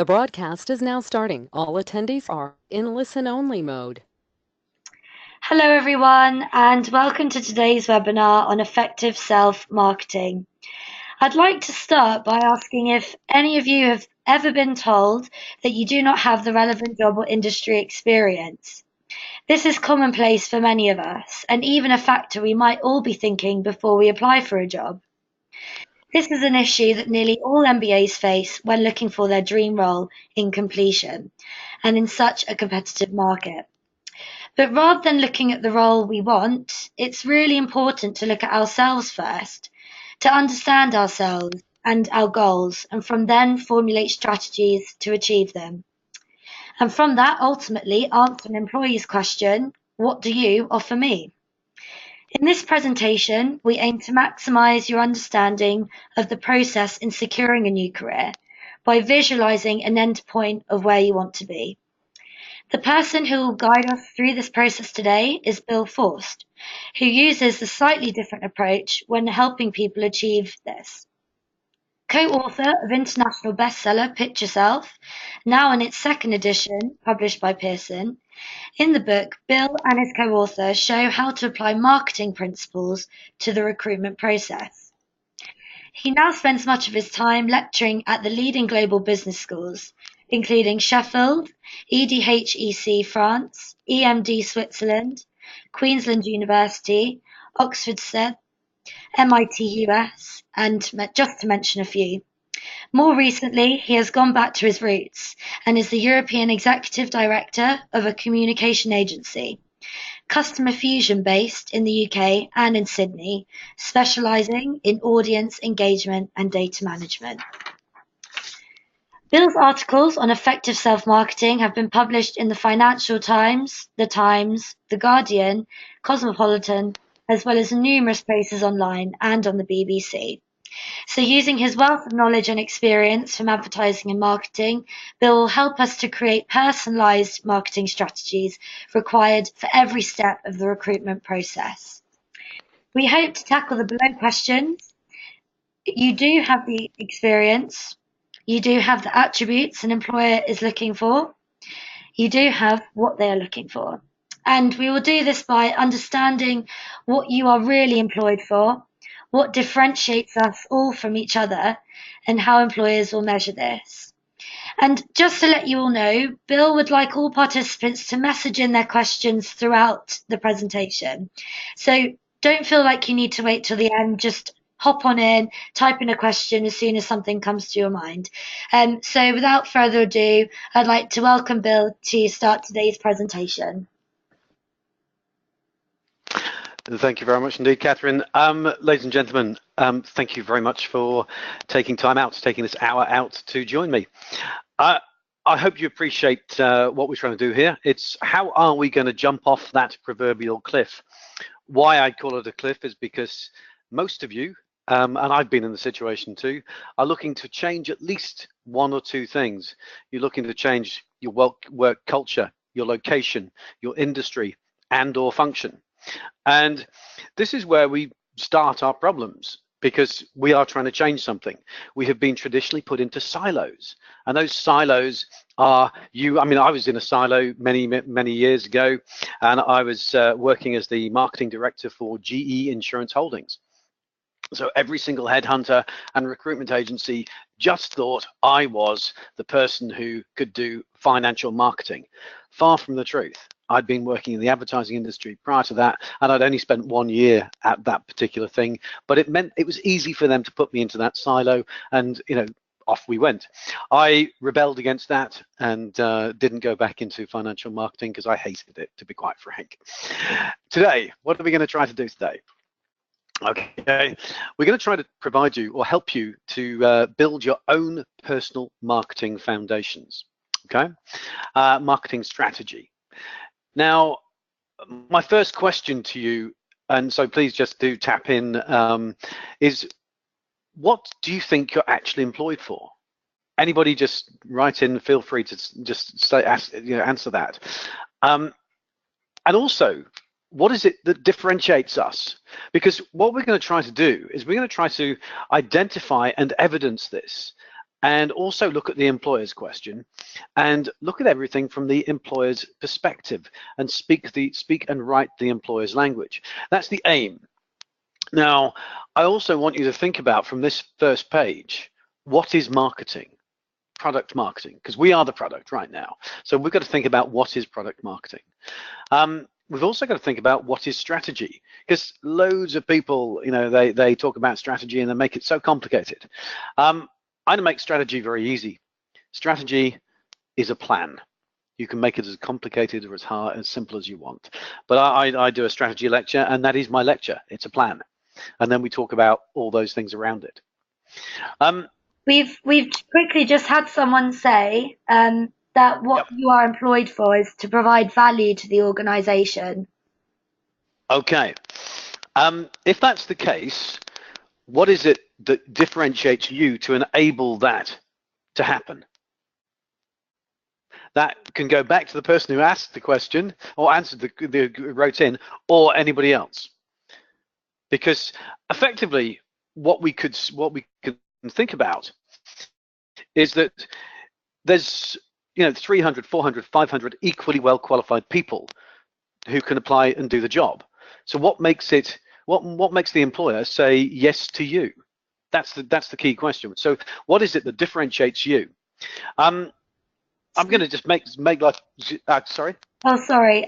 The broadcast is now starting. All attendees are in listen-only mode. Hello everyone, and welcome to today's webinar on effective self-marketing. I'd like to start by asking if any of you have ever been told that you do not have the relevant job or industry experience. This is commonplace for many of us, and even a factor we might all be thinking before we apply for a job. This is an issue that nearly all MBAs face when looking for their dream role in completion, and in such a competitive market. But rather than looking at the role we want, it's really important to look at ourselves first, to understand ourselves and our goals, and from then formulate strategies to achieve them. And from that, ultimately answer an employee's question, what do you offer me? In this presentation, we aim to maximise your understanding of the process in securing a new career by visualising an end point of where you want to be. The person who will guide us through this process today is Bill Faust, who uses a slightly different approach when helping people achieve this. Co-author of international bestseller Pitch Yourself, now in its second edition, published by Pearson. In the book, Bill and his co-author show how to apply marketing principles to the recruitment process. He now spends much of his time lecturing at the leading global business schools, including Sheffield, EDHEC France, EMD Switzerland, Queensland University, Oxford SEB, MIT US, and just to mention a few. More recently, he has gone back to his roots and is the European Executive Director of a communication agency, Customer Fusion based in the UK and in Sydney, specialising in audience engagement and data management. Bill's articles on effective self-marketing have been published in the Financial Times, The Guardian, Cosmopolitan, as well as numerous places online and on the BBC. So using his wealth of knowledge and experience from advertising and marketing, Bill will help us to create personalised marketing strategies required for every step of the recruitment process. We hope to tackle the below questions. You do have the experience. You do have the attributes an employer is looking for. You do have what they are looking for. And we will do this by understanding what you are really employed for, what differentiates us all from each other, and how employers will measure this. And just to let you all know, Bill would like all participants to message in their questions throughout the presentation. So don't feel like you need to wait till the end, just hop on in, type in a question as soon as something comes to your mind. So without further ado, I'd like to welcome Bill to start today's presentation. Thank you very much indeed, Catherine. Ladies and gentlemen, thank you very much for taking this hour out to join me. I hope you appreciate what we're trying to do here. It's how are we going to jump off that proverbial cliff? Why I call it a cliff is because most of you, and I've been in the situation too, are looking to change at least one or two things. You're looking to change your work culture, your location, your industry, and or function. And this is where we start our problems, because we are trying to change something. We have been traditionally put into silos, and those silos are I was in a silo many years ago, and I was working as the marketing director for GE Insurance Holdings. So every single headhunter and recruitment agency just thought I was the person who could do financial marketing. Far from the truth. I'd been working in the advertising industry prior to that, and I'd only spent 1 year at that particular thing, but it meant it was easy for them to put me into that silo, and off we went. I rebelled against that and didn't go back into financial marketing because I hated it, to be quite frank. Today, what are we going to try to do today? Okay, we're going to try to provide you or help you to build your own personal marketing foundations, okay? Marketing strategy. Now, my first question to you, and so please just do tap in, is what do you think you're actually employed for? Anybody just write in, feel free to just answer that. And also, what is it that differentiates us? Because what we're going to try to do is we're going to try to identify and evidence this and also look at the employer's question and look at everything from the employer's perspective and speak and write the employer's language. That's the aim. Now, I also want you to think about from this first page, what is marketing? Product marketing, because we are the product right now. So we've got to think about what is product marketing. We've also got to think about what is strategy, because loads of people, you know, they talk about strategy and they make it so complicated. I make strategy very easy. Strategy is a plan. You can make it as complicated or as hard, as simple as you want. But I do a strategy lecture, and that is my lecture. It's a plan. And then we talk about all those things around it. We've quickly just had someone say that what you are employed for is to provide value to the organisation. Okay. If that's the case, what is it that differentiates you to enable that to happen? That can go back to the person who asked the question or answered wrote in, or anybody else. Because effectively, what we could think about is that there's 300, 400, 500 equally well qualified people who can apply and do the job. So what makes the employer say yes to you? That's the key question. So what is it that differentiates you? I'm going to just make like sorry. Oh, sorry.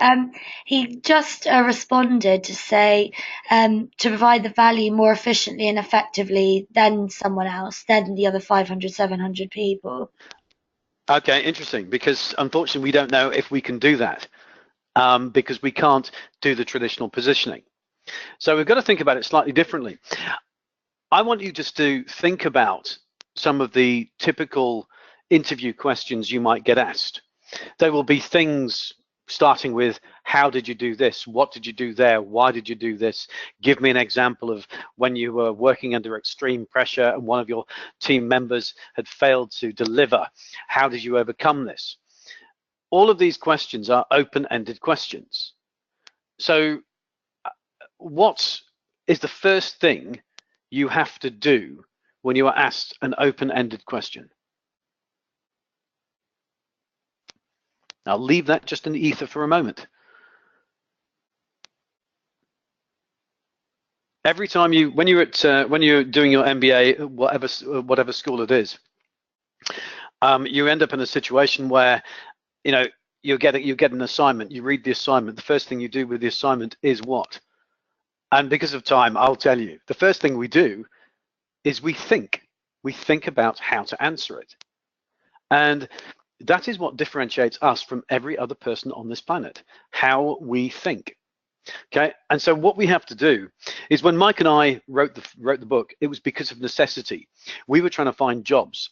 He just responded to say to provide the value more efficiently and effectively than someone else, than the other 500, 700 people. Okay, interesting, because unfortunately we don't know if we can do that because we can't do the traditional positioning. So we've got to think about it slightly differently. I want you just to think about some of the typical interview questions you might get asked. There will be things starting with, how did you do this? What did you do there? Why did you do this? Give me an example of when you were working under extreme pressure and one of your team members had failed to deliver. How did you overcome this? All of these questions are open-ended questions. So what is the first thing you have to do when you are asked an open-ended question? I'll leave that just in the ether for a moment. Every time when you're doing your MBA, whatever school it is, you end up in a situation where you get an assignment. You read the assignment. The first thing you do with the assignment is what? And because of time, I'll tell you. The first thing we do is we think. We think about how to answer it, and that is what differentiates us from every other person on this planet, how we think. Okay, and so what we have to do is, when Mike and I wrote the book, it was because of necessity. We were trying to find jobs,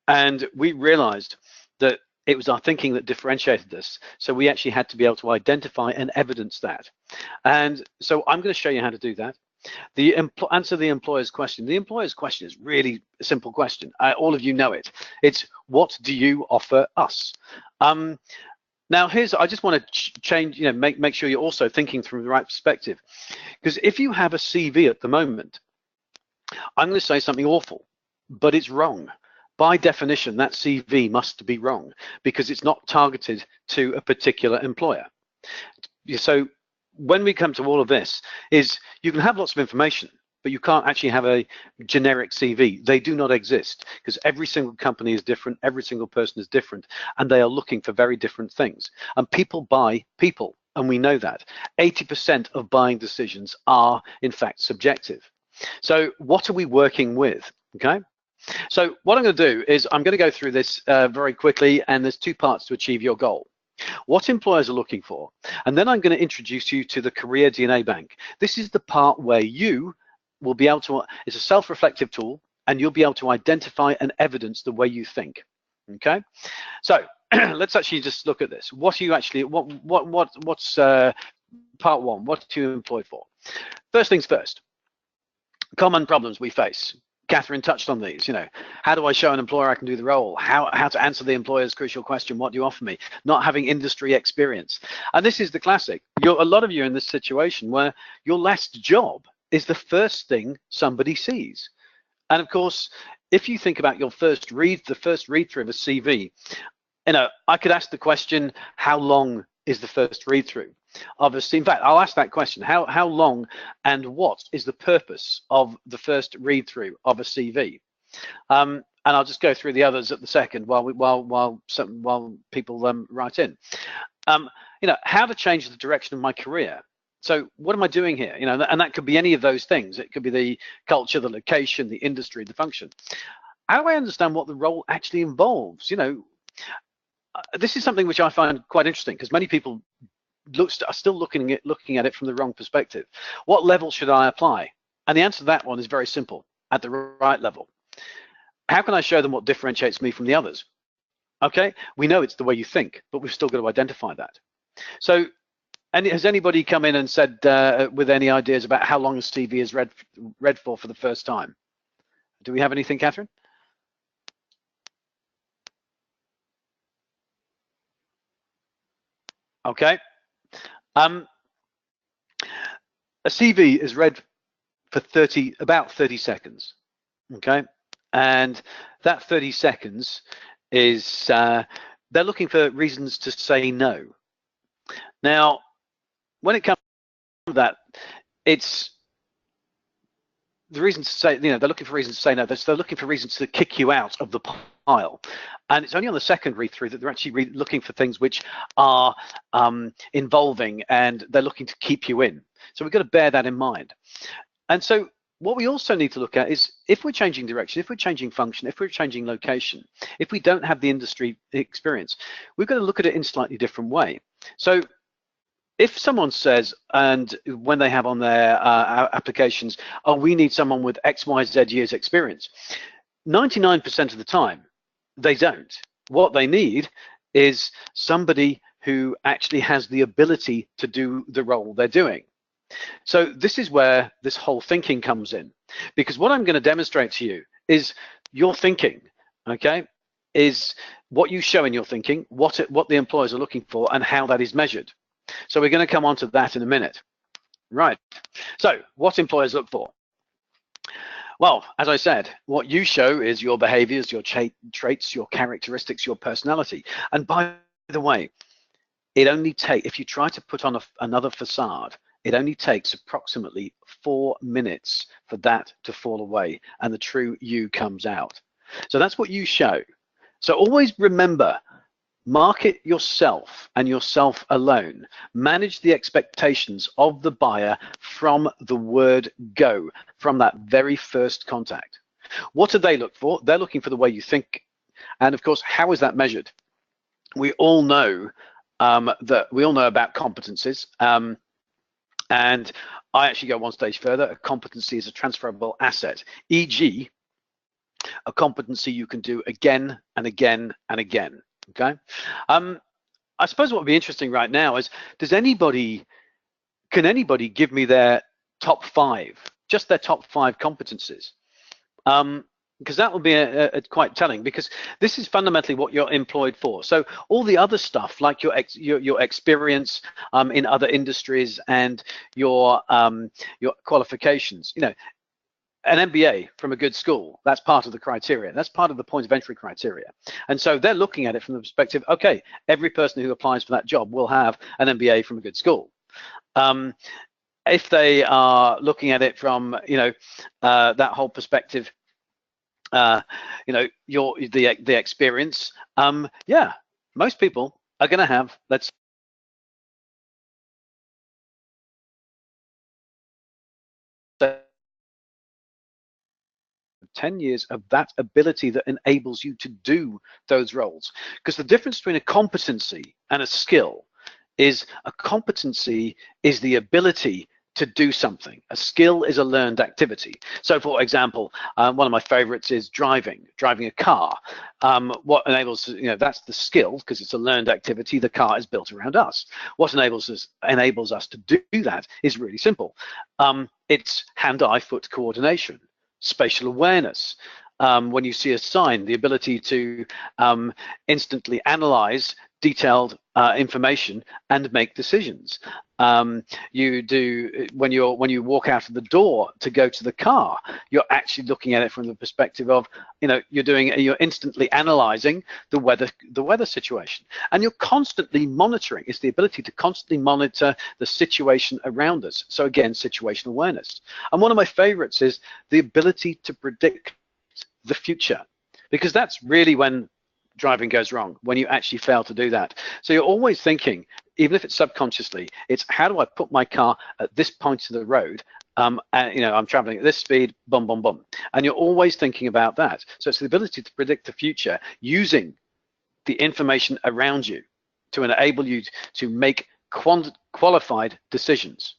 and we realized that it was our thinking that differentiated us. So we actually had to be able to identify and evidence that. And so I'm going to show you how to do that. Answer the employer's question. The employer's question is really a simple question. All of you know it. It's, what do you offer us? Now I just want to change, make sure you're also thinking from the right perspective. Because if you have a CV at the moment, I'm going to say something awful, but it's wrong. By definition, that CV must be wrong because it's not targeted to a particular employer. So when we come to all of this, is you can have lots of information, but you can't actually have a generic CV. They do not exist because every single company is different, every single person is different, and they are looking for very different things. And people buy people, and we know that. 80% of buying decisions are, in fact, subjective. So what are we working with, okay? So what I'm going to do is I'm going to go through this very quickly, and there's two parts to achieve your goal. What employers are looking for, and then I'm going to introduce you to the Career DNA Bank. This is the part where you will be able to, it's a self-reflective tool, and you'll be able to identify and evidence the way you think. Okay, so let's actually just look at this. What are you actually, what's part one? What are you employed for? First things first, common problems we face. Catherine touched on these. How do I show an employer I can do the role? How to answer the employer's crucial question, what do you offer me? Not having industry experience. And this is the classic. A lot of you are in this situation where your last job is the first thing somebody sees. And of course, if you think about your the first read through of a CV, I could ask the question, how long is the first read through of a CV? In fact, I'll ask that question, how long and what is the purpose of the first read through of a CV? And I'll just go through the others at the second while people write in. How to change the direction of my career. So what am I doing here? And that could be any of those things. It could be the culture, the location, the industry, the function. How do I understand what the role actually involves? This is something which I find quite interesting, because many people are still looking at it from the wrong perspective. What level should I apply? And the answer to that one is very simple: at the right level. How can I show them what differentiates me from the others? Okay, we know it's the way you think, but we've still got to identify that. So, and has anybody come in and said with any ideas about how long a CV is read for the first time? Do we have anything, Catherine? Okay. A CV is read for about 30 seconds. Okay. And that 30 seconds is, they're looking for reasons to say no. Now, when it comes to that, it's the reasons to say, they're looking for reasons to say no. They're looking for reasons to kick you out of the pile. And it's only on the second read through that they're actually looking for things which are involving, and they're looking to keep you in. So we've got to bear that in mind. And so what we also need to look at is, if we're changing direction, if we're changing function, if we're changing location, if we don't have the industry experience, we've got to look at it in a slightly different way. So if someone says, and when they have on their applications, oh, we need someone with X, Y, Z years experience, 99% of the time, they don't. What they need is somebody who actually has the ability to do the role they're doing. So this is where this whole thinking comes in, because what I'm going to demonstrate to you is your thinking, okay, is what you show in your thinking, what the employers are looking for, and how that is measured. So we're going to come on to that in a minute. Right. So what employers look for? Well, as I said, what you show is your behaviors, your traits, your characteristics, your personality. And by the way, it only takes, if you try to put on another facade, it only takes approximately 4 minutes for that to fall away and the true you comes out. So that's what you show. So always remember, market yourself and yourself alone. Manage the expectations of the buyer from the word go, from that very first contact. What do they look for? They're looking for the way you think. And of course, how is that measured? We all know about competencies. And I actually go one stage further. A competency is a transferable asset, e.g., a competency you can do again and again and again. Okay. I suppose what would be interesting right now is, can anybody give me their top 5, just their top 5 competencies? Because that will be quite telling, because this is fundamentally what you're employed for. So all the other stuff, like your experience in other industries and your qualifications, an MBA from a good school, that's part of the criteria. That's part of the point of entry criteria. And so they're looking at it from the perspective, okay, every person who applies for that job will have an MBA from a good school. If they are looking at it from, that whole perspective, the experience, yeah, most people are going to have, let's 10 years of that ability that enables you to do those roles. Because the difference between a competency and a skill is, a competency is the ability to do something. A skill is a learned activity. So for example, one of my favorites is driving a car. What enables, that's the skill, because it's a learned activity. The car is built around us. What enables us to do that is really simple. It's hand-eye foot coordination, spatial awareness. When you see a sign, the ability to instantly analyze detailed information and make decisions. You do when you walk out of the door to go to the car, you're actually looking at it from the perspective of, you're instantly analyzing the weather situation, and you're constantly monitoring. It's the ability to constantly monitor the situation around us. So again, situational awareness. And one of my favorites is the ability to predict the future, because that's really when driving goes wrong, when you actually fail to do that. So you're always thinking, even if it's subconsciously, it's how do I put my car at this point of the road, and I'm traveling at this speed, boom, boom, boom. And you're always thinking about that. So it's the ability to predict the future using the information around you to enable you to make qualified decisions.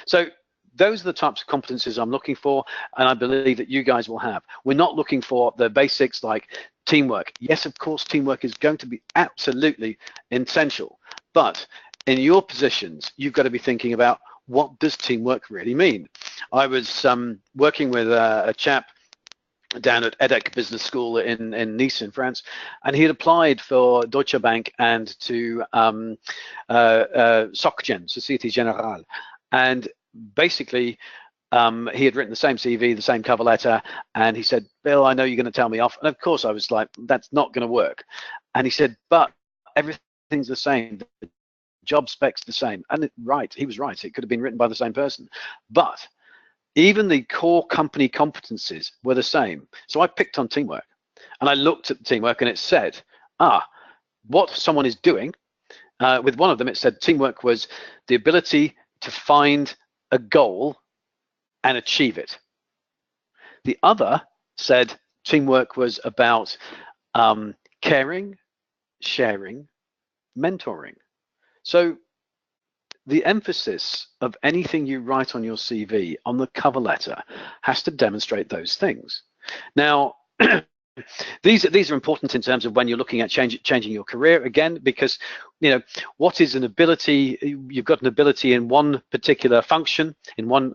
So those are the types of competencies I'm looking for, and I believe that you guys will have. We're not looking for the basics like teamwork. Yes, of course, teamwork is going to be absolutely essential, but in your positions, you've got to be thinking about, what does teamwork really mean? I was working with a chap down at EDHEC Business School in Nice in France, and he had applied for Deutsche Bank and to SocGen, Société Générale, and basically he had written the same CV, the same cover letter, and he said, Bill, I know you're going to tell me off. And of course I was like, that's not going to work. And he said, but everything's the same, the job spec's the same. And he was right, it could have been written by the same person, but even the core company competencies were the same. So I picked on teamwork, and I looked at the teamwork, and it said, what someone is doing. With one of them, it said teamwork was the ability to find a goal and achieve it. The other said teamwork was about caring, sharing, mentoring. So the emphasis of anything you write on your CV, on the cover letter, has to demonstrate those things. Now, these are important in terms of when you're looking at changing your career, again, because what is an ability? You've got an ability in one particular function, in one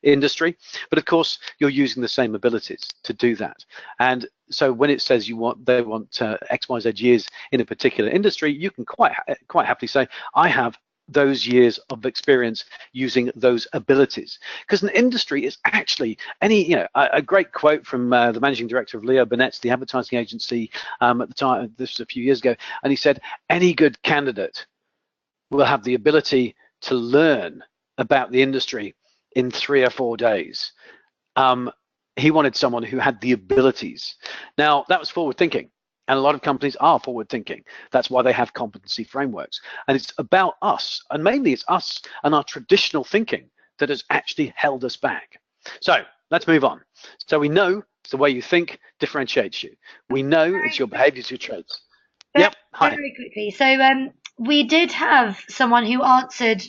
industry, but of course you're using the same abilities to do that. And so when it says they want XYZ years in a particular industry, you can quite happily say, I have those years of experience using those abilities, because an industry is actually a great quote from the managing director of Leo Burnett's, the advertising agency, at the time, this was a few years ago, and he said any good candidate will have the ability to learn about the industry in 3 or 4 days. He wanted someone who had the abilities. Now that was forward thinking, and a lot of companies are forward thinking. That's why they have competency frameworks. And it's about us, and mainly it's us and our traditional thinking that has actually held us back. So let's move on. So we know it's the way you think differentiates you. We know it's your behaviors, your traits. Yep. Hi. Very quickly. So we did have someone who answered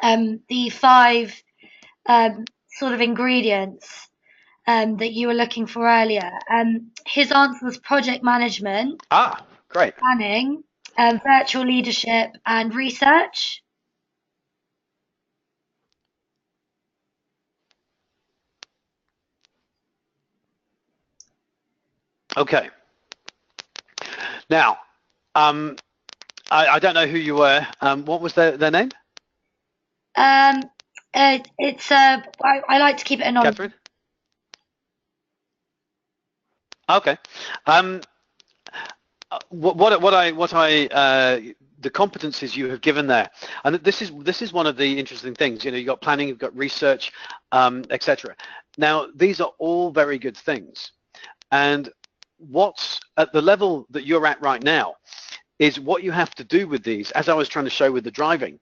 the 5 sort of ingredients that you were looking for earlier. His answer was project management, great, planning, virtual leadership, and research. Okay. Now, I don't know who you were. What was their name? It's I like to keep it anonymous. Catherine? Okay. The competencies you have given there, and this is one of the interesting things. You've got planning, you've got research, etc. Now these are all very good things, and what's at the level that you're at right now is what you have to do with these, as I was trying to show with the driving,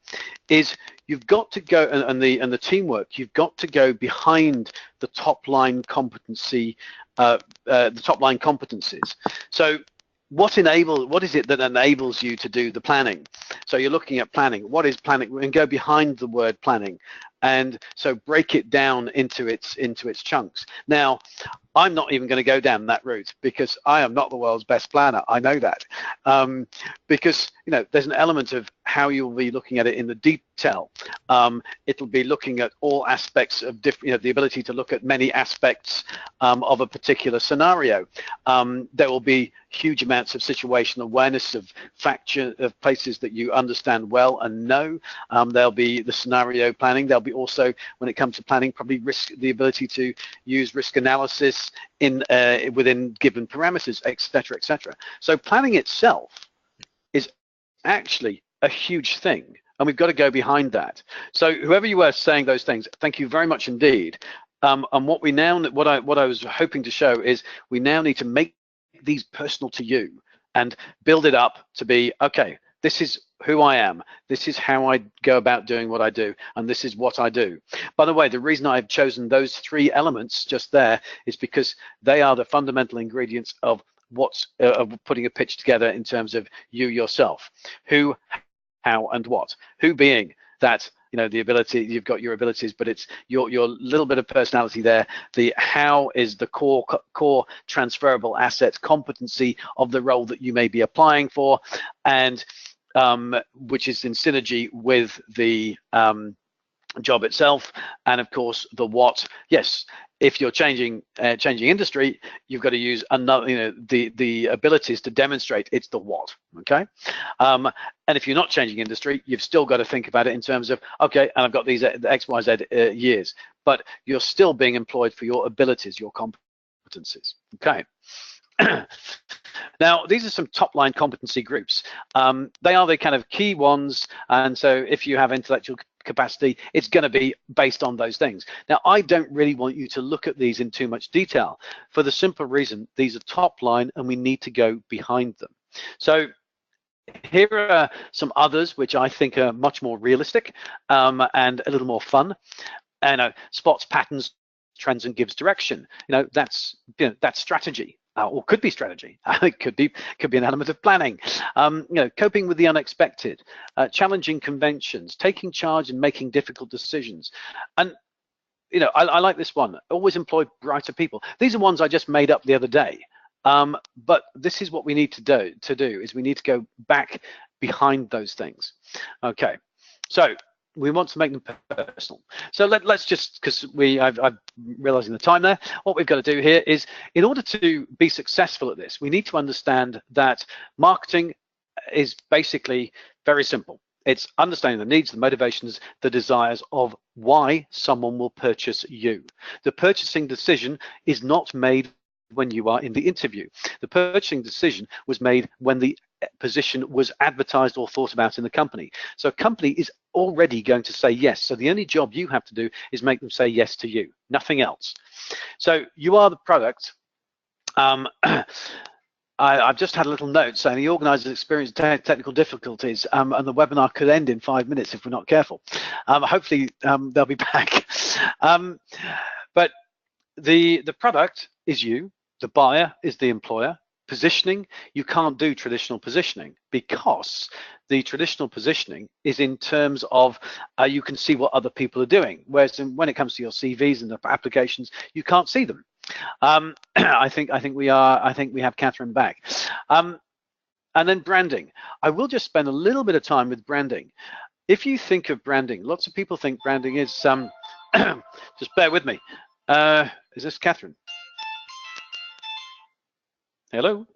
is you've got to go, and the teamwork, you've got to go behind the top line competency, the top line competencies. So what is it that enables you to do the planning? So you're looking at planning. What is planning? And go behind the word planning, and so break it down into its chunks. Now, I'm not even going to go down that route, because I am not the world's best planner. I know that, because there's an element of how you'll be looking at it in the detail. It'll be looking at all aspects of different, the ability to look at many aspects of a particular scenario. There will be huge amounts of situational awareness of of places that you understand well and know. There'll be the scenario planning. There'll be also, when it comes to planning, probably the ability to use risk analysis within given parameters, etc., etc. So planning itself is actually a huge thing, and we've got to go behind that. So whoever you were saying those things, thank you very much indeed. And what I was hoping to show is we now need to make these personal to you and build it up to be, okay, this is who I am, this is how I go about doing what I do, and this is what I do. By the way, the reason I've chosen those 3 elements just there is because they are the fundamental ingredients of of putting a pitch together in terms of you yourself. Who, how, and what. Who being that, the ability, you've got your abilities, but it's your little bit of personality there. The how is the core transferable asset competency of the role that you may be applying for, and which is in synergy with the job itself. And of course the what. Yes, if you're changing industry, you've got to use another, the abilities to demonstrate it's the what. Okay, and if you're not changing industry, you've still got to think about it in terms of, okay, and I've got these XYZ years, but you're still being employed for your abilities, your competencies. Okay. Now, these are some top-line competency groups. They are the kind of key ones, and so if you have intellectual capacity, it's going to be based on those things. Now, I don't really want you to look at these in too much detail for the simple reason these are top-line and we need to go behind them. So here are some others which I think are much more realistic and a little more fun. Spots patterns, trends, and gives direction. That's strategy. Or could be strategy. It could be an element of planning. Coping with the unexpected, challenging conventions, taking charge and making difficult decisions. And I like this one. Always employ brighter people. These are ones I just made up the other day. But this is what we need to do is we need to go back behind those things. Okay, so we want to make them personal. So let's just, because I'm realizing the time there, what we've got to do here is, in order to be successful at this, we need to understand that marketing is basically very simple. It's understanding the needs, the motivations, the desires of why someone will purchase you. The purchasing decision is not made when you are in the interview. The purchasing decision was made when the position was advertised or thought about in the company. So a company is already going to say yes. So the only job you have to do is make them say yes to you, nothing else. So you are the product. I've just had a little note saying the organisers experienced technical difficulties and the webinar could end in 5 minutes if we're not careful. Hopefully they'll be back. But the product is you. The buyer is the employer. Positioning, you can't do traditional positioning because the traditional positioning is in terms of you can see what other people are doing, whereas when it comes to your CVs and the applications, you can't see them. I think we have Catherine back. And then branding. I will just spend a little bit of time with branding. If you think of branding, lots of people think branding is just bear with me. Is this Catherine? Hello?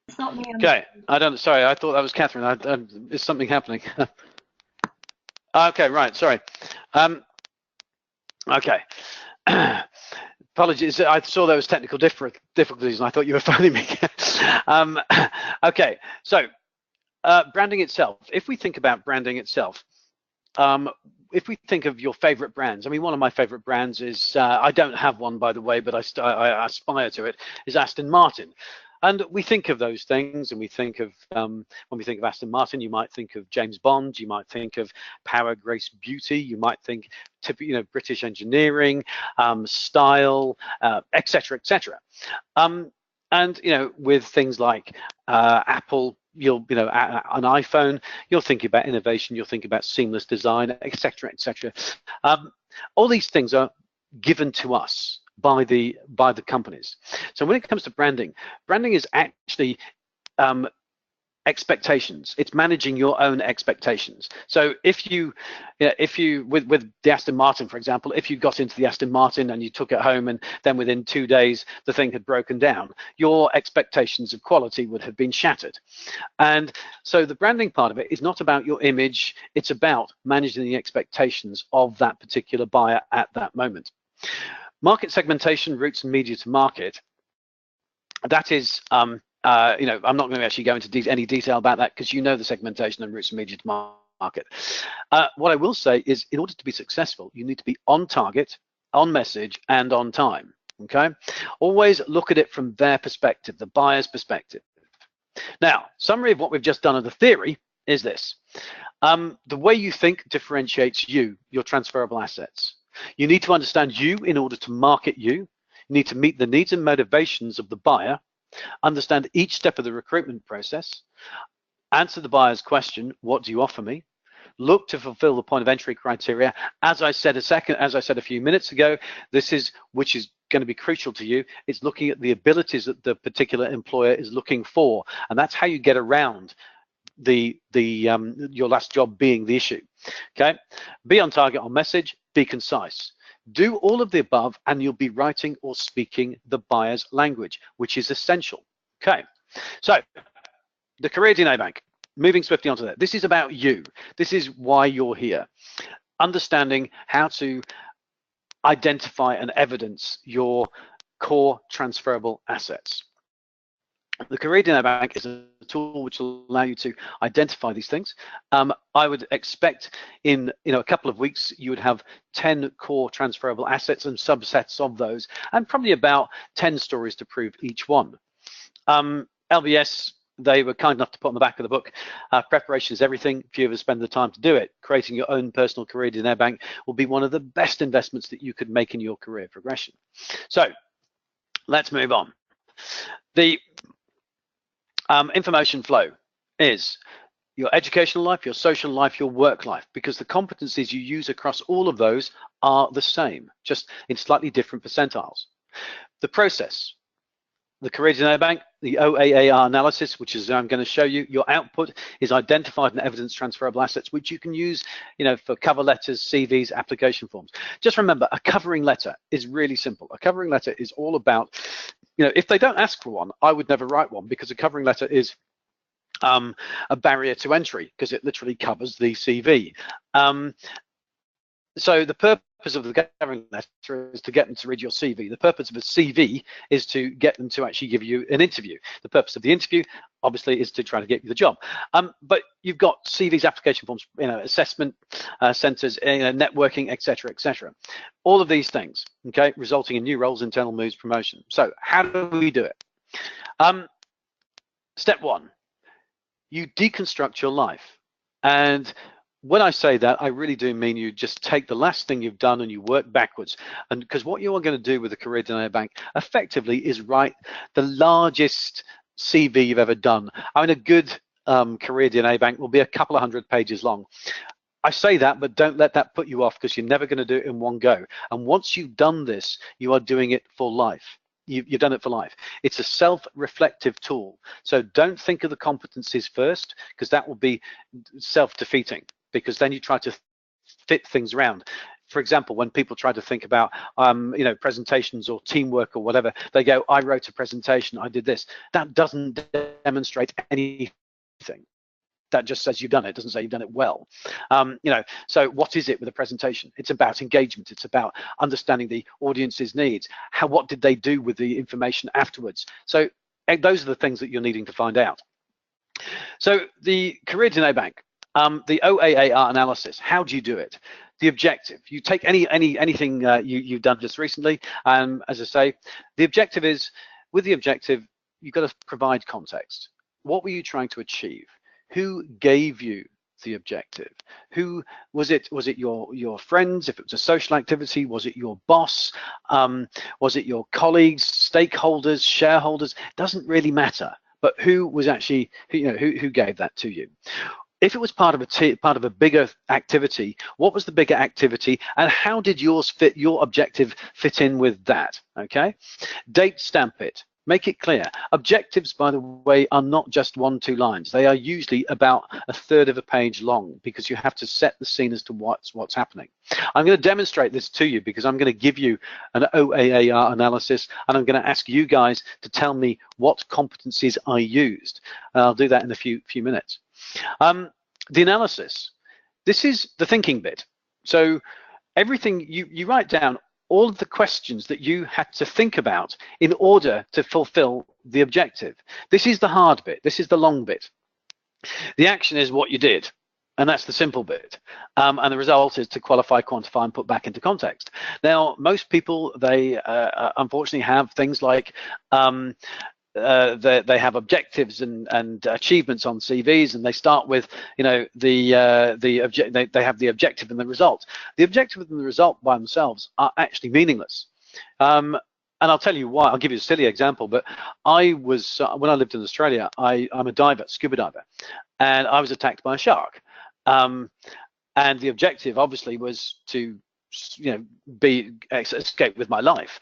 It's not me. Okay, sorry, I thought that was Catherine. Is something happening? Okay, right, sorry. Okay. Apologies, I saw there was technical difficulties and I thought you were phoning me. Okay, so branding itself. If we think about branding itself, if we think of your favorite brands, I mean, one of my favorite brands is, I don't have one, by the way, but I aspire to it, is Aston Martin. And we think of those things, and we think of, when we think of Aston Martin, you might think of James Bond, you might think of power, grace, beauty, you might think, British engineering, style, etc., etc. And, with things like Apple, an iPhone, you'll think about innovation, you'll think about seamless design, etc., etc. All these things are given to us by the companies. So when it comes to branding, branding is actually expectations. It's managing your own expectations. So if you with the Aston Martin, for example, if you got into the Aston Martin and you took it home and then within 2 days the thing had broken down, your expectations of quality would have been shattered. And so the branding part of it is not about your image, it's about managing the expectations of that particular buyer at that moment. Market segmentation, routes and media to market, that is I'm not going to actually go into any detail about that because you know the segmentation and routes and media to market. What I will say is, in order to be successful, you need to be on target, on message, and on time. Okay, always look at it from their perspective, the buyer's perspective. Now, summary of what we've just done of the theory is this: the way you think differentiates you, your transferable assets. You need to understand you in order to market you. You need to meet the needs and motivations of the buyer. Understand each step of the recruitment process, answer the buyer's question, what do you offer me? Look to fulfill the point of entry criteria. As I said a few minutes ago, which is going to be crucial to you. It's looking at the abilities that the particular employer is looking for, and that's how you get around your last job being the issue. Okay, be on target, on message, be concise. Do all of the above and you'll be writing or speaking the buyer's language, which is essential. Okay, so the career DNA bank, moving swiftly onto that. This is about you. This is why you're here. Understanding how to identify and evidence your core transferable assets. The Career DNA Bank is a tool which will allow you to identify these things. I would expect in a couple of weeks you would have 10 core transferable assets and subsets of those, and probably about 10 stories to prove each one. LBS, they were kind enough to put on the back of the book, preparation is everything. If you ever spend the time to do it, creating your own personal Career DNA Bank will be one of the best investments that you could make in your career progression. So let's move on. The information flow is your educational life, your social life, your work life, because the competencies you use across all of those are the same, just in slightly different percentiles. The process, the Career DNA Bank, the OAAR analysis, which is I'm going to show you. Your output is identified and evidence transferable assets, which you can use, for cover letters, CVs, application forms. Just remember, a covering letter is really simple. A covering letter is all about, if they don't ask for one, I would never write one, because a covering letter is a barrier to entry because it literally covers the CV. So the purpose of the covering letter is to get them to read your CV. The purpose of a CV is to get them to actually give you an interview. The purpose of the interview, obviously, is to try to get you the job. But you've got CVs, application forms, assessment centers, networking, etc., etc. All of these things, okay, resulting in new roles, internal moves, promotion. So how do we do it? Step one, you deconstruct your life. And when I say that, I really do mean you just take the last thing you've done and you work backwards. And because what you are going to do with the Career DNA Bank effectively is write the largest CV you've ever done. I mean, a good Career DNA Bank will be a couple of 100 pages long. I say that, but don't let that put you off, because you're never going to do it in one go. And once you've done this, you are doing it for life. You've done it for life. It's a self-reflective tool. So don't think of the competencies first, because that will be self-defeating, because then you try to fit things around. For example, when people try to think about presentations or teamwork or whatever, they go, I wrote a presentation, I did this. That doesn't demonstrate anything. That just says you've done it. It doesn't say you've done it well. So what is it with a presentation? It's about engagement. It's about understanding the audience's needs. What did they do with the information afterwards? So those are the things that you're needing to find out. So the Career DNA Bank, the OAAR analysis, how do you do it? The objective, you take anything you've done just recently, as I say, the objective is, with the objective, you've got to provide context. What were you trying to achieve? Who gave you the objective? Who was it? Was it your friends? If it was a social activity, was it your boss? Was it your colleagues, stakeholders, shareholders? Doesn't really matter. But who was actually, who gave that to you? if it was part of a bigger activity, what was the bigger activity, and how did your objective fit in with that? Okay, date stamp it. Make it clear. Objectives, by the way, are not just 1-2 lines. They are usually about a third of a page long, because you have to set the scene as to what's happening. I'm going to demonstrate this to you, because I'm going to give you an OAAR analysis, and I'm going to ask you guys to tell me what competencies I used. I'll do that in a few minutes. The analysis. This is the thinking bit. So everything you write down, all of the questions that you had to think about in order to fulfill the objective. This is the hard bit. This is the long bit. The action is what you did, and that's the simple bit. And the result is to qualify, quantify, and put back into context. Now, most people, they unfortunately have things like they have objectives and achievements on CVs, and they start with, you know, they have the objective and the result. The objective and the result by themselves are actually meaningless. And I'll tell you why. I'll give you a silly example, but I was when I lived in Australia, I'm a diver, scuba diver, and I was attacked by a shark. And the objective obviously was to, you know, escape with my life.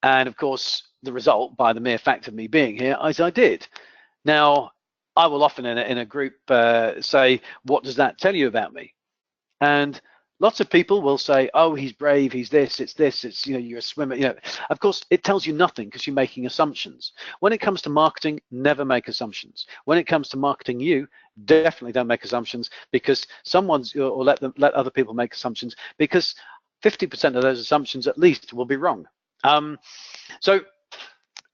And of course, the result, by the mere fact of me being here, is I did. Now, I will often in a group say, what does that tell you about me? And lots of people will say, oh, he's brave, he's this, it's, you know, you're a swimmer. You know, of course, it tells you nothing, because you're making assumptions. When it comes to marketing, never make assumptions. When it comes to marketing you, definitely don't make assumptions, because or let other people make assumptions, because 50% of those assumptions at least will be wrong. So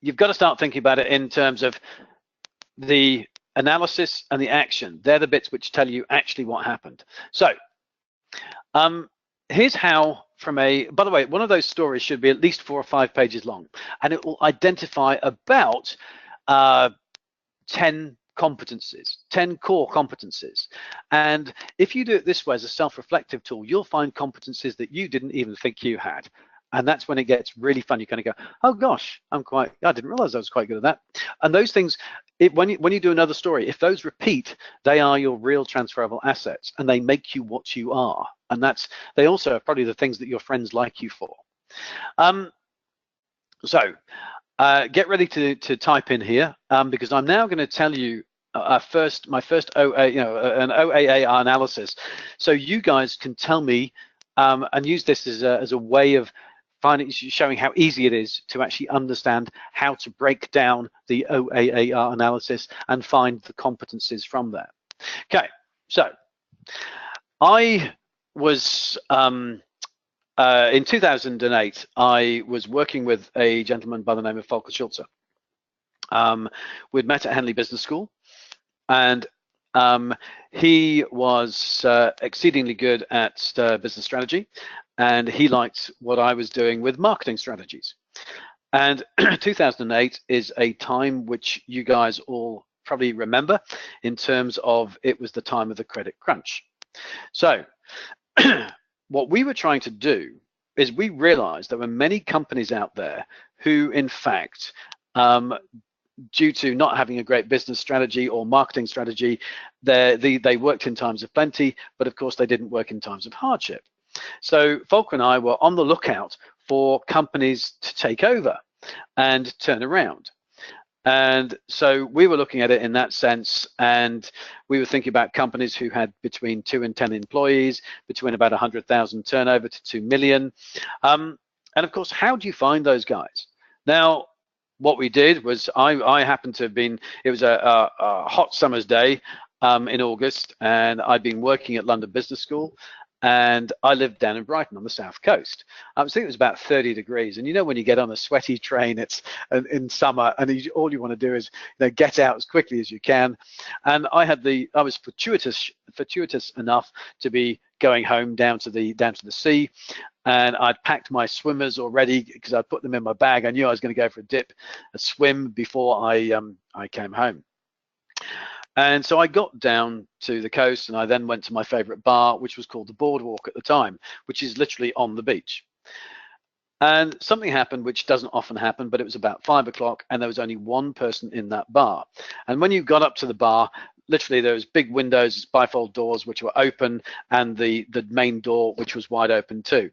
you've got to start thinking about it in terms of the analysis and the action. They're the bits which tell you actually what happened. So here's how, by the way, one of those stories should be at least 4 or 5 pages long, and it will identify about 10 competencies, 10 core competencies. And if you do it this way as a self-reflective tool, you'll find competencies that you didn't even think you had. And that's when it gets really fun. You kind of go, oh gosh, I didn't realize I was quite good at that. And those things, when you do another story, if those repeat, they are your real transferable assets, and they make you what you are. And they also are probably the things that your friends like you for. So get ready to type in here, because I'm now going to tell you my first an OAAR analysis, so you guys can tell me and use this as a way of showing how easy it is to actually understand how to break down the OAAR analysis and find the competencies from there. Okay, so I was in 2008, I was working with a gentleman by the name of Volker Schulze. We'd met at Henley Business School, and he was exceedingly good at business strategy, and he liked what I was doing with marketing strategies. And 2008 is a time which you guys all probably remember, in terms of it was the time of the credit crunch. So what we were trying to do is we realized there were many companies out there who, in fact, due to not having a great business strategy or marketing strategy, they worked in times of plenty, but of course they didn't work in times of hardship. So Volker and I were on the lookout for companies to take over and turn around. And so we were looking at it in that sense, and we were thinking about companies who had between 2 and 10 employees, between about 100,000 turnover to 2 million. And of course, how do you find those guys? Now, what we did was I happened to have been, it was a hot summer's day in August, and I'd been working at London Business School, and I lived down in Brighton on the south coast. I think it was about 30 degrees, and you know when you get on a sweaty train, it's in summer, and all you want to do is, you know, get out as quickly as you can. And I was fortuitous enough to be going home down to the sea, and I'd packed my swimmers already because I'd put them in my bag. I knew I was going to go for a swim before I came home. And so I got down to the coast, and I then went to my favorite bar, which was called the Boardwalk at the time, which is literally on the beach. And something happened which doesn't often happen, but it was about 5 o'clock, and there was only one person in that bar. And when you got up to the bar, literally there was big windows, bifold doors which were open, and the main door which was wide open too.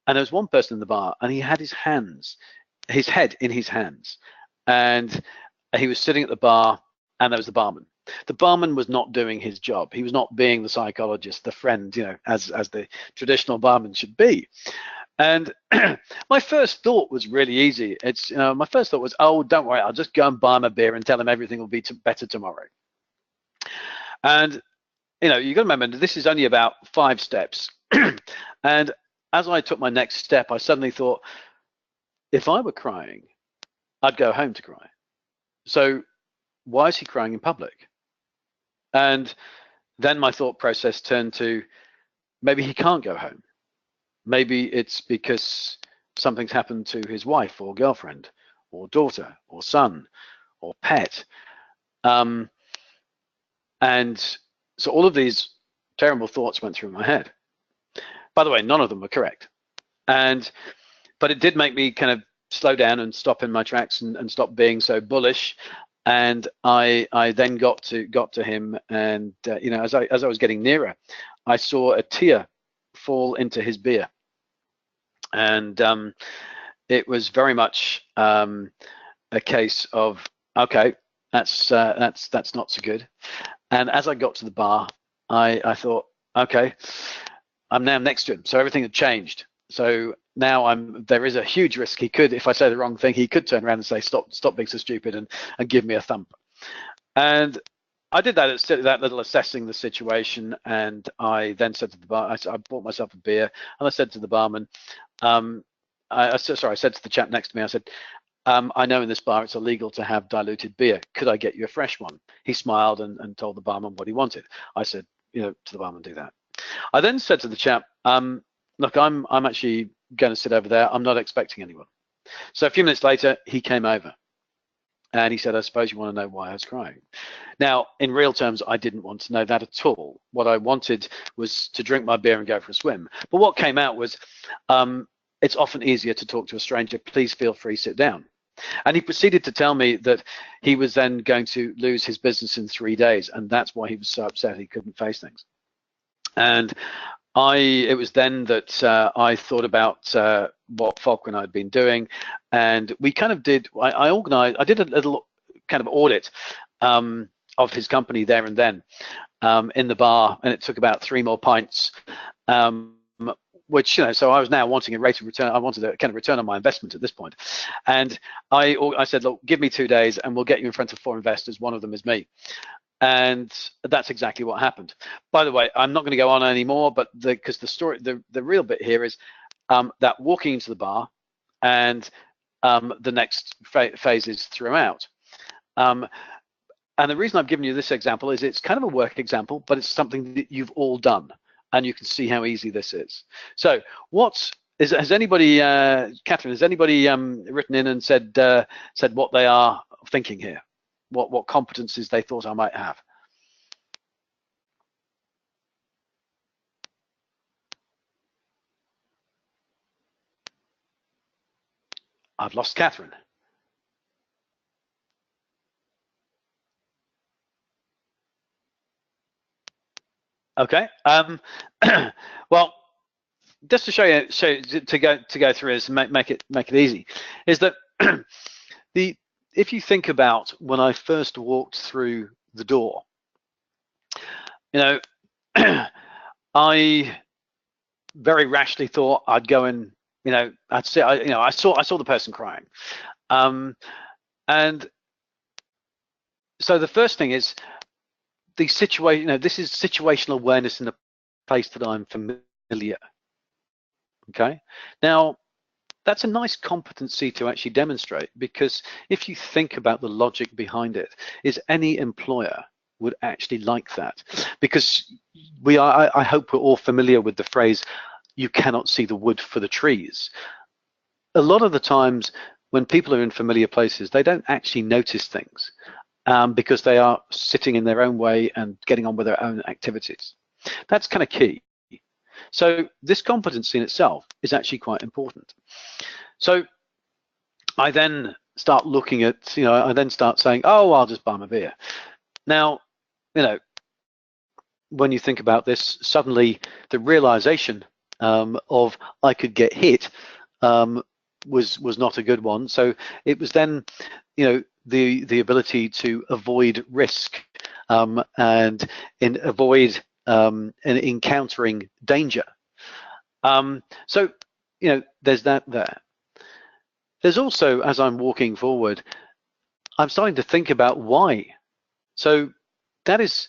And there was one person in the bar, and he had his head in his hands, and he was sitting at the bar, and there was the barman. The barman was not doing his job. He was not being the psychologist, the friend, as the traditional barman should be. And my first thought was really easy. My first thought was, oh, don't worry, I'll just go and buy him a beer and tell him everything will be better tomorrow. And you got to remember, this is only about 5 steps. And as I took my next step, I suddenly thought, if I were crying, I'd go home to cry. So why is he crying in public? And then my thought process turned to, maybe he can't go home. Maybe it's because something's happened to his wife or girlfriend or daughter or son or pet. And so all of these terrible thoughts went through my head. By the way, none of them were correct. But it did make me kind of slow down and stop in my tracks and stop being so bullish. And I then got to him, and as I was getting nearer, I saw a tear fall into his beer. And it was very much a case of, okay, that's not so good. And as I got to the bar, I thought, okay, I'm now next to him, so everything had changed. So now there is a huge risk he could, if I say the wrong thing, he could turn around and say, stop being so stupid, and give me a thump. And I did that little assessing the situation, and I then said to the bar, I bought myself a beer, and I said to the barman, I said to the chap next to me, I said, I know in this bar it's illegal to have diluted beer. Could I get you a fresh one? He smiled and told the barman what he wanted. I said, to the barman, do that. I then said to the chap, look, I'm actually going to sit over there. I'm not expecting anyone. So a few minutes later, he came over. And he said, I suppose you want to know why I was crying. Now, in real terms, I didn't want to know that at all. What I wanted was to drink my beer and go for a swim. But what came out was, it's often easier to talk to a stranger. Please feel free, sit down. And he proceeded to tell me that he was then going to lose his business in 3 days. And that's why he was so upset he couldn't face things. And it was then that I thought about what Falk and I had been doing, and we kind of did. I did a little kind of audit of his company there and then in the bar, and it took about 3 more pints. Which so I was now wanting a rate of return. I wanted a kind of return on my investment at this point, and I said, look, give me 2 days, and we'll get you in front of 4 investors. One of them is me. And that's exactly what happened. By the way, I'm not going to go on anymore, but because the story, the real bit here is that walking into the bar and the next phases throughout. And the reason I've given you this example is it's kind of a work example, but it's something that you've all done, and you can see how easy this is. So has anybody, Catherine, has anybody written in and said what they are thinking here? What competencies they thought I might have? I've lost Catherine. Okay. Well, just to show you to go through this and make it easy, is that if you think about when I first walked through the door, I very rashly thought I'd go and I'd say I saw the person crying, and so the first thing is the situation. This is situational awareness in a place that I'm familiar. Okay, now that's a nice competency to actually demonstrate, because if you think about the logic behind it, is any employer would actually like that, because I hope we're all familiar with the phrase, you cannot see the wood for the trees. A lot of the times when people are in familiar places, they don't actually notice things because they are sitting in their own way and getting on with their own activities. That's kind of key. So this competency in itself is actually quite important. So I then start looking at, I then start saying, oh, I'll just buy my beer. Now, when you think about this, suddenly the realization of I could get hit was not a good one. So it was then, the ability to avoid risk and avoid encountering danger. So there's that there. There's also, as I'm walking forward, I'm starting to think about why. So that is,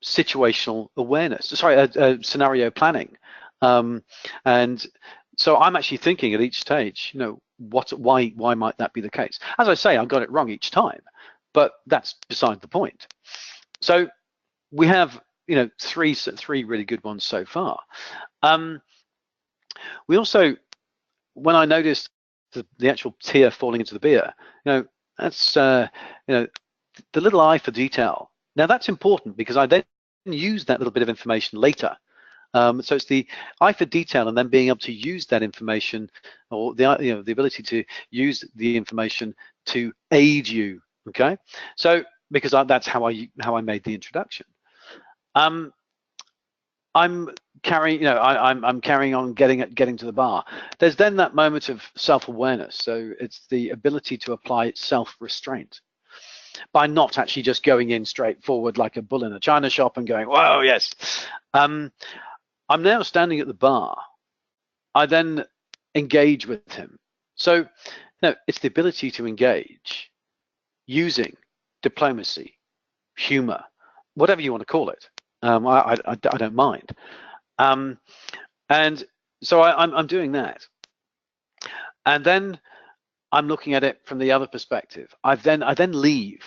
situational awareness. Sorry, scenario planning. And so I'm actually thinking at each stage, why might that be the case? As I say, I got it wrong each time, but that's beside the point. So we have, three really good ones so far. We also, when I noticed the actual tear falling into the beer, that's the little eye for detail. Now that's important because I then use that little bit of information later. So it's the eye for detail, and then being able to use that information, or the ability to use the information to aid you. Okay, so because that's how I made the introduction. I'm carrying, I'm carrying on getting to the bar. There's then that moment of self-awareness. So it's the ability to apply self-restraint by not actually just going in straight forward like a bull in a china shop and going, whoa, yes. I'm now standing at the bar. I then engage with him. So it's the ability to engage using diplomacy, humor, whatever you want to call it. I don't mind. And so I'm doing that. And then I'm looking at it from the other perspective. I then leave.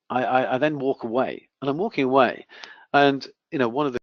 I then walk away, and I'm walking away. And one of the